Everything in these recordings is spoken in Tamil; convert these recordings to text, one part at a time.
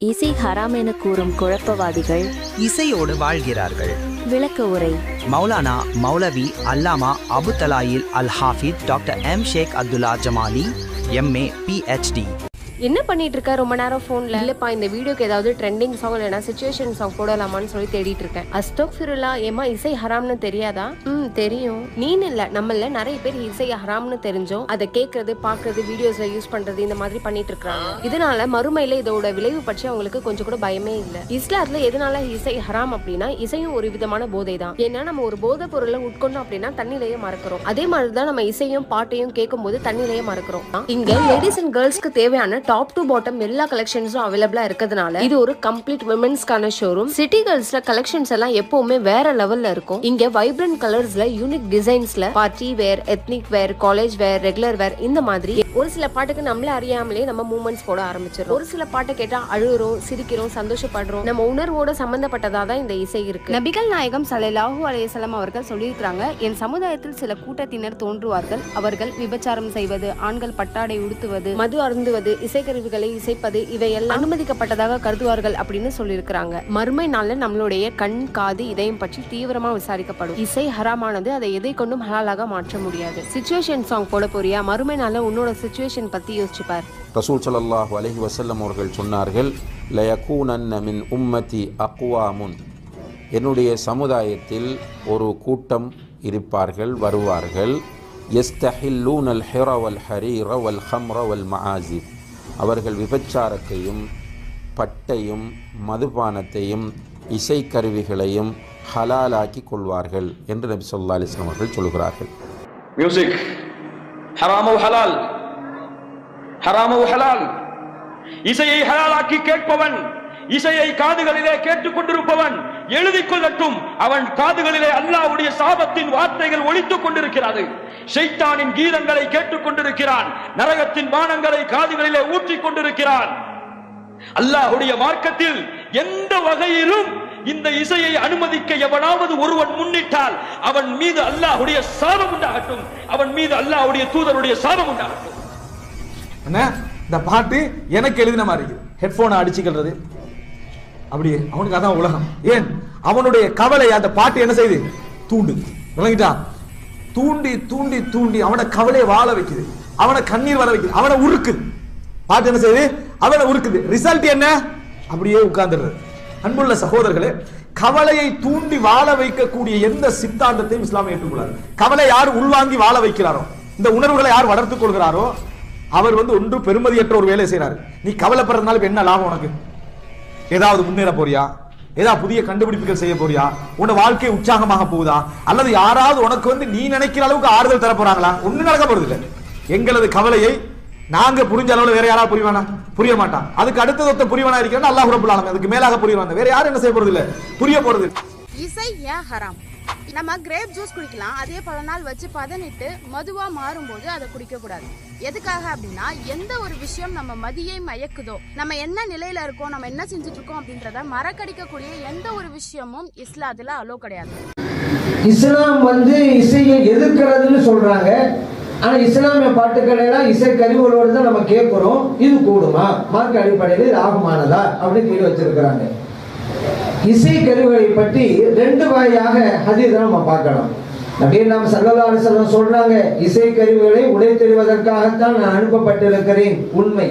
இசை ஹராம் என கூறும் குழப்பவாதிகள் இசையோடு வாழ்கிறார்கள். விளக்க உரை மௌலானா மௌலவி அல்லாமா அபு தலாயில் அல் ஹாஃபித் டாக்டர் எம் ஷேக் அப்துல்லா ஜமாலி MA PhD. என்ன பண்ணிட்டு இருக்க ரொம்ப நேரம் போன்ல? இல்லப்பா, இந்த வீடியோக்கு ஏதாவது ட்ரெண்டிங் சாங் இல்லைனா சிச்சுவேஷன் சாங் போடலாமான்னு சொல்லி தேடிட்டு இருக்கேன். அஸ்தக்ஃபிருல்லா, ஏமா இசை ஹராம்னு தெரியாதா? தெரியும். நீன்னு இல்ல, நம்மள நிறைய பேர் இசை ஹராம்னு தெரிஞ்சோம் அதை கேட்கறது, பாக்குறது, வீடியோஸ்ல யூஸ் பண்றது இந்த மாதிரி பண்ணிட்டு இருக்காங்க. இதனால மறுமையில இதோட விளைவு பற்றி அவங்களுக்கு கொஞ்சம் கூட பயமே இல்ல. இஸ்லாத்துல எதனால இசை ஹராம் அப்படின்னா, இசையும் ஒரு விதமான போதை தான். ஏன்னா நம்ம ஒரு போதை பொருளை உட்கொண்டோம் அப்படின்னா தண்ணிலேயே மறக்கிறோம். அதே மாதிரிதான் நம்ம இசையும் பாட்டையும் கேட்கும் போது தண்ணிலேயே மறக்கிறோம். இங்க லேடிஸ் அண்ட் கேர்ள்ஸ்க்கு தேவையான டாப் டு பாட்டம் எல்லா கலெக்ஷன்ஸும் அவைலபிளா இருக்கிறதுனால இது ஒரு கம்ப்ளீட் விமென்ஸ்க்கான ஷோரூம். சிட்டி கேர்ள்ஸ்ல கலெக்ஷன்ஸ் எல்லாம் எப்பவுமே வேற லெவல்ல இருக்கும். இங்க வைப்ரண்ட் கலர்ஸ்ல, யூனிக் டிசைன்ஸ்ல party wear, ethnic wear, college wear, regular wear இந்த மாதிரி ஒரு சில பாட்டுக்கு நம்மள அறியாமலே நம்ம மூவ்மெண்ட்ஸ் போட ஆரம்பிச்சிடும். ஒரு சில பாட்டை கேட்டா அழுகிறோம், சிரிக்கிறோம், சந்தோஷப்படுறோம். நம்ம உணர்வோட சம்பந்தப்பட்டதா தான் இந்த இசை இருக்கு. நபிகள் நாயகம் ஸல்லல்லாஹு அலைஹி வஸல்லம் அவர்கள் சொல்லியிருக்காங்க, என் சமுதாயத்தில் சில கூட்டத்தினர் தோன்றுவார்கள். அவர்கள் விபச்சாரம் செய்வது, ஆண்கள் பட்டாடை உடுத்துவது, மது அருந்துவது, இசைக்கருவிகளை இசைப்பது இவையெல்லாம் அனுமதிக்கப்பட்டதாக கருதுவார்கள் அப்படின்னு சொல்லியிருக்கிறாங்க. மறுமை நாள்ல நம்மளுடைய கண், காது, இதயம் பற்றி தீவிரமா விசாரிக்கப்படும். இசை ஹராமானது, அதை எதை கொண்டும் ஹலாலாக மாற்ற முடியாது. சிச்சுவேஷன் சாங் போட போறியா? மறுமை நாள்ல உன்னோட சிச்சுவேஷன் பத்தி யோசிச்சுப்பார். ரசூல் ஸல்லல்லாஹு அலைஹி வஸல்லம் அவர்கள் சொன்னார்கள், லயகூனன்ன மின் உம்மதி அக்வாமுன், என்னுடைய சமுதாயத்தில் ஒரு கூட்டம் இருப்பார்கள், வருவார்கள். யஸ்தஹில்லூனல் ஹிர வல் ஹரீர வல் ஹம்ர வல் மஆசிப், அவர்கள் விபச்சாரத்தையும் பட்டையும் மதுபானத்தையும் இசைக்கருவிகளையும் ஹலாலாக்கி கொள்வார்கள் என்று நபி ஸல்லல்லாஹு அலைஹி வஸல்லம் அவர்கள் சொல்கிறார்கள். மியூசிக் ஹராமோ ஹலால், ஹராமோ ஹலால். இசையை ஹலாலாக்கி கேட்பவன், இசையை காதுகளிலே கேட்டுக் கொண்டிருப்பவன் எழுதிக் கொள்ளட்டும், அவன் காதுகளிலே அல்லாஹ்வுடைய சாபத்தின் வார்த்தைகள் ஒலித்துக் கொண்டிருக்கிறது. ஷைத்தானின் கீதங்களை கேட்டுக் கொண்டிருக்கிறான், நரகத்தின் பானங்களை காதுகளிலே ஊற்றிக் கொண்டிருக்கிறான். அல்லாஹ்வுடைய மார்க்கத்தில் எந்த வகையிலும் இந்த இசையை அனுமதிக்க எவனாவது ஒருவன் முன்னிட்டால் அவன் மீது அல்லாஹ்வுடைய சாபம் உண்டாகட்டும், அவன் மீது அல்லாஹ்வுடைய தூதருடைய சாபம் உண்டாகட்டும். இந்த பாட்டு எனக்கு எழுதின மாதிரி இருக்கு. ஹெட்போனை அடிச்சுக்கிறது அப்படியே அவனுக்கு அதான் உலகம். ஏன்? அவனுடைய கவலை அந்த பாட்டு என்ன செய்யுது? தூண்டு. விளங்கிட்டா? தூண்டி தூண்டி தூண்டி அவனை கவலையை வாழ வைக்குது, அவனை கண்ணீர் வர வைக்குது, அவனை உருக்குது. பாட்டு என்ன செய்யுது? அவனை உருக்குது. ரிசல்ட் என்ன? அப்படியே உட்கார்ந்துடுறது. அன்புள்ள சகோதரர்களே, கவலையை தூண்டி வாழ வைக்கக்கூடிய எந்த சித்தாந்தத்தையும் இஸ்லாம் ஏற்றுக்கொள்ளாது. கவலை யார் உள்வாங்கி வாழ வைக்கிறாரோ, இந்த உணர்வுகளை யார் வளர்த்துக் கொள்கிறாரோ அவர் ஒன்று பெருமதியற்ற ஒரு வேலை செய்யறாரு. நீ கவலைப்படுறதுனால என்ன லாபம்? உனக்கு ஏதாவது முன்னேற போறியா? ஏதாவது புதிய கண்டுபிடிப்புகள் செய்ய போறியா? உன் வாழ்க்கை உற்சாகமாக போகுதா? அல்லது யாராவது உனக்கு நீ நினைக்கிற அளவுக்கு ஆறுதல் தர போறாங்களா? ஒண்ணு நடக்க போறது இல்லை. எங்களது கவலையை நாங்க புரிஞ்ச அளவுல வேற யாராவது புரிய மாட்டான். அதுக்கு அடுத்தது ஒருத்த புரியவனா இருக்கிறான் அல்லாஹ் ரப்பல் ஆலமீன். அதுக்கு மேலாக புரியவாங்க. வேற யாரும் என்ன செய்ய போறது இல்லை, புரிய போறது. இசை ஏன் ஹராம்? நம்ம கிரேப் ஜூஸ் குடிக்கலாம், அதே பல நாள் வச்சு பதனிட்டு மதுவா மாறும்போது அதை குடிக்க கூடாது. எதுக்காக அப்படின்னா, எந்த ஒரு விஷயம் நம்ம மதியை மயக்குதோ, நம்ம என்ன நிலையில இருக்கோம், நம்ம என்ன செஞ்சுட்டு இருக்கோம் அப்படின்றத மறக்கடிக்கக்கூடிய எந்த ஒரு விஷயமும் இஸ்லாத்துல அலோ கிடையாது. இஸ்லாம் இசையை எதிர்க்கிறதுன்னு சொல்றாங்க. ஆனா இஸ்லாமிய பாட்டுக்கள் எல்லாம் இசை கருவிகளோடு தான் நம்ம கேட்கிறோம். இது கூடுமா? மார்க்க அடிப்படையில் இது ஆகுமானதா அப்படின்னு கேள்வி வச்சிருக்கிறாங்க. இசை கருவிகளை பற்றி ரெண்டு வகையாக ஹதீஸை நம்ம பார்க்கலாம். நபிகள் ஸல்லல்லாஹு அலைஹி வஸல்லம் சொல்றாங்க, இசை கருவிகளை உடைத்தெறிவதற்காகத்தான் நான் அனுப்பப்பட்டிருக்கிறேன். உண்மை.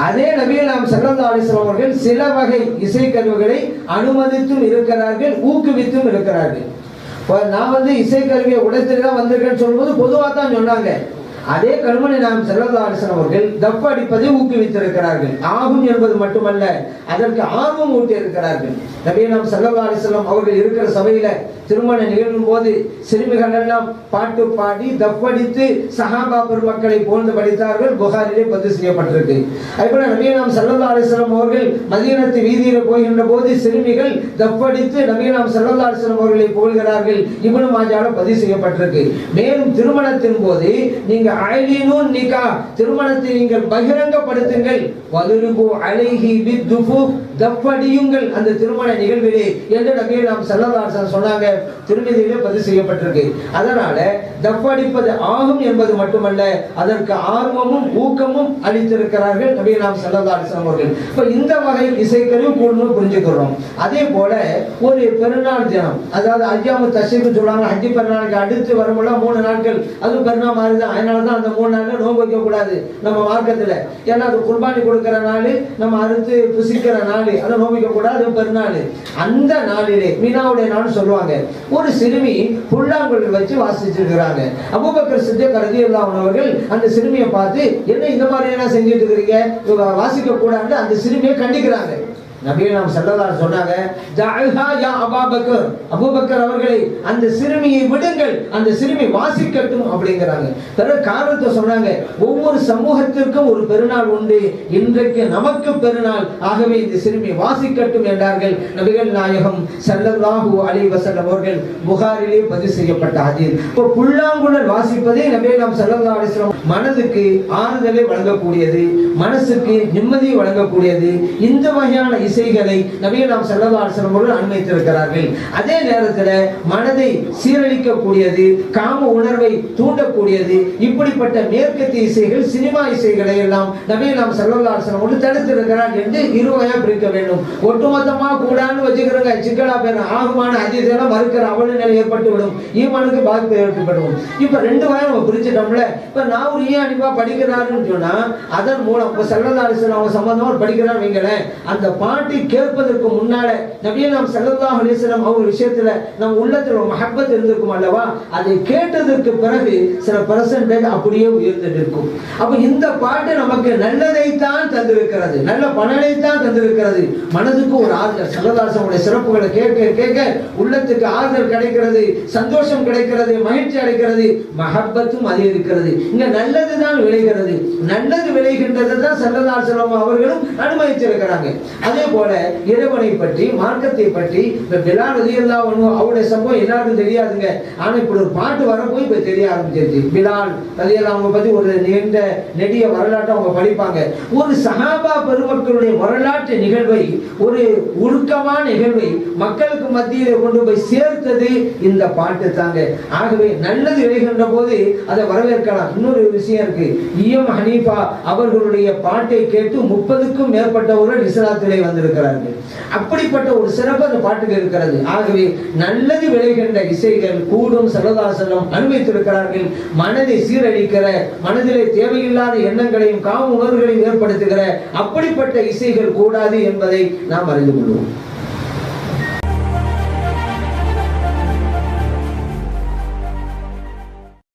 அதே நபிகள் ஸல்லல்லாஹு அலைஹி வஸல்லம் அவர்கள் சில வகை இசை கருவிகளை அனுமதித்தும் இருக்கிறார்கள், ஊக்குவித்தும் இருக்கிறார்கள். நான் இசை கருவியை உடைத்தெறி தான் வந்திருக்கேன்னு சொல்லும்போது பொதுவாக தான் சொன்னாங்க. அதே கண்மணி ஸல்லல்லாஹு அலைஹி வஸல்லம் அவர்கள் தப்பு அடிப்பதை ஊக்குவித்திருக்கிறார்கள். ஆகும் என்பது மட்டுமல்ல, அதற்கு ஆர்வம் ஊட்டி இருக்கிறார்கள். நபிகள் ஸல்லல்லாஹு அலைஹி வஸல்லம் அவர்கள் இருக்கிற சபையில திருமண நிகழ்வும் போது சிறுமிகள் எல்லாம் பாட்டு பாடி தப்படித்து சஹாபா பெருமக்களை போன்று படித்தார்கள். புகாரிலே பதிவு செய்யப்பட்டிருக்கு. அதுபோல நபிகள் ஸல்லல்லாஹு அலைஹி வஸல்லம் அவர்கள் மதீனத்து வீதியில போகின்ற போது சிறுமிகள் தப்படித்து நபிகள் ஸல்லல்லாஹு அலைஹி வஸல்லம் அவர்களை போல்கிறார்கள். இப்னு மாஜால பதிவு செய்யப்பட்டிருக்கு. மேலும் திருமணத்தின் போது நீங்க அலினுன் நிகா, திருமணத்தை நீங்கள் பகிரங்கப்படுத்துங்கள். வதுருபு அலைஹி பித்துஃபு, தப்படியுங்கள் அந்த திருமண நிகழ்விலே என்று நபிகள் நாம் ஸல்லல்லாஹு அலைஹி வஸல்லம் சொன்னாங்க. திருமதியிலே பதிவு செய்யப்பட்டிருக்கு. அதனால தப்படிப்பது ஆகும் என்பது மட்டுமல்ல, அதற்கு ஆர்வமும் ஊக்கமும் அளித்திருக்கிறார்கள் நபிகள் நாம் ஸல்லல்லாஹு அலைஹி வஸல்லம் அவர்கள். இப்ப இந்த வகை இசைக்கருவி கூடணும் புரிஞ்சுக்கிறோம். அதே போல ஒரு பெருநாள் தினம், அதாவது ஐயாமு தஷ்ரீக் சொல்றாங்க, ஹஜ்ஜி பெருநாளுக்கு அடுத்து வரும்போது 3 நாட்கள் அது பெருநாள் மாதிரி தான். அதனாலதான் அந்த 3 நாள்ல நோன்பு வைக்க கூடாது நம்ம மார்க்கத்துல. ஏன்னா அது குர்பானி கொடுக்கிற நாள், நம்ம அறுத்து புசிக்கிற நாள், அதை நோன்பு வைக்க கூடாது, பெருநாள். அந்த நாளிலே மீனாவுடைய நாள் சொல்லுவாங்க. ஒரு சிறுமி புல்லாங்குழல் வச்சு வாசிச்சிருக்கிறாங்க. அபூபக்கர் சித்திக் ரலியல்லாஹு அன்ஹு அவர்கள் அந்த சிறுமியை பார்த்து, என்ன இந்த மாதிரி என்ன செஞ்சுட்டு இருக்கிறீங்க, வாசிக்க கூடாதுன்னு அந்த சிறுமியை கண்டிக்கிறாங்க. நபிகள் நாம் ஸல்லல்லாஹு அலைஹி சொன்னாங்க, ஜஅல்ஹா யா அபூபக்கர், அபூபக்கர் அவர்களை அந்த சிறுமியை விடுங்கள், அந்த சிறுமி வாசிக்கட்டும் அப்படிங்கிறாங்க. பிறகு காரணத்தை சொன்னாங்க, ஒவ்வொரு சமூகத்திற்கும் ஒரு பெருநாள் உண்டு, இன்றைக்கு நமக்கு பெருநாள், ஆகவே இந்த சிறுமி வாசிக்கட்டும் என்றார்கள் நபிகள் நாயகம் ஸல்லல்லாஹு அலைஹி வஸல்லம் அவர்கள். புகாரிலே பதிவு செய்யப்பட்ட ஹதீஸ். இப்போ புல்லாங்குழல் வாசிப்பதே நபிகள் நாம் ஸல்லல்லாஹு அலைஹி வஸல்லம் மனதுக்கு ஆறுதலை வழங்கக்கூடியது, மனசுக்கு நிம்மதியை வழங்கக்கூடியது. இந்த வகையான இசைகளை நபிகள் நாம் ஸல்லல்லாஹு அலைஹி வஸல்லம் அவர்கள் அனுமதித்திருக்கிறார்கள். அதே நேரத்தில் மனதை சீரழிக்கக்கூடியது, காம உணர்வை தூண்டக்கூடியது, இப்படிப்பட்ட மேற்கத்திய இசைகள், சினிமா இசைகளை எல்லாம் நபிகள் நாம் ஸல்லல்லாஹு அலைஹி வஸல்லம் அவர்கள் தடுத்திருக்கிறார் என்று இருவகையா பிரிக்க வேண்டும். ஒட்டுமொத்தமா கூடான்னு வச்சுக்கிறங்க, சிக்கலா பேர் ஆகுமான அதிசயம் மறுக்கிற அவல நிலை ஏற்பட்டுவிடும், ஈமானுக்கு பாதிப்பு ஏற்பட்டுவிடும். இப்ப 2 வகை நம்ம பிரிச்சிட்டோம்ல. இப்ப நான் ஒரு அனிபா படிக்கிறாருன்னு சொன்னா அதன் மூலம் இப்ப ஸல்லல்லாஹு அலைஹி வஸல்லம் அவங்க சம்பந்தமா படிக்கிறார் வைங்களேன், அந்த பாட்டை கேட்பதற்கு முன்னால நபிகள் நாம் ஸல்லல்லாஹு அலைஹி வஸல்லம் அவங்க விஷயத்துல நம்ம உள்ளத்துல ஒரு மஹப்பத் இருந்திருக்கும் அல்லவா, அதை கேட்டதற்கு பிறகு சில பெர்சன்டேஜ் அப்படியே உயர்ந்துட்டு இருக்கும். அப்ப இந்த பாட்டு நமக்கு நல்லதை தான் தந்திருக்கிறது, நல்ல பலனை தான் தந்திருக்கிறது, மனதுக்கு ஒரு ஆறுதல். ஸல்லல்லாஹு அலைஹி வஸல்லம் சிறப்புகளை கேட்க கேட்க உள்ளத்துக்கு ஆறுதல் கிடைக்கிறது, சந்தோஷம் கிடைக்கிறது, மகிழ்ச்சி அடைகிறது, மஹப்பத்தும் அதிகரிக்கிறது. இங்க நல்லதுதான் விளைகிறது, நல்லது விளைகின்றது தான் ஸல்லல்லாஹு அலைஹி வஸல்லம் அவர்களும் அனுமதிச்சிருக்கிறாங்க. அதே போல இறைவனை பற்றி, மார்க்கத்தை பற்றி பிலால் ரலியல்லாஹு அன்ஹு அவருடைய சம்பவம் எல்லாருக்கும் தெரியாதுங்க. ஆனா இப்படி ஒரு பாட்டு வரப்போ இப்ப தெரிய ஆரம்பிச்சிருச்சு. பிலால் ரலியல்லாஹு அன்ஹு பத்தி ஒரு நீண்ட நெடிய வரலாற்றை அவங்க படிப்பாங்க. ஒரு சஹாபா பெருமக்களுடைய வரலாற்று நிகழ்வை, ஒரு உருக்கமான நிகழ்வை மக்களுக்கு மத்தியிலே கொண்டு போய் சேர்த்தது இந்த பாட்டு தாங்க. ஆகவே நல்லது விளைகின்ற போது அதை வரவேற்கலாம். இன்னொரு விஷயம் இருக்கு, இமாம் ஹனீஃபா அவர்களுடைய பாட்டை கேட்டு 30க்கும் மேற்பட்டவர்கள் இஸ்லாத்திலே வந்திருக்கிறார்கள். அப்படிப்பட்ட ஒரு சிறப்பு அந்த பாட்டுக்கு இருக்கிறது. ஆகவே நல்லது விளைகின்ற இசைகள் கூடும் ஸல்லல்லாஹு அலைஹி வஸல்லம் அனுமதித்திருக்கிறார்கள். மனதை சீரழிக்கிற, மனதிலே தேவையில்லாத எண்ணங்களையும் காம உணர்வுகளையும் ஏற்படுத்துகிற அப்படிப்பட்ட இசைகள் கூடாது என்பதை நாம் அறிந்து கொள்வோம்.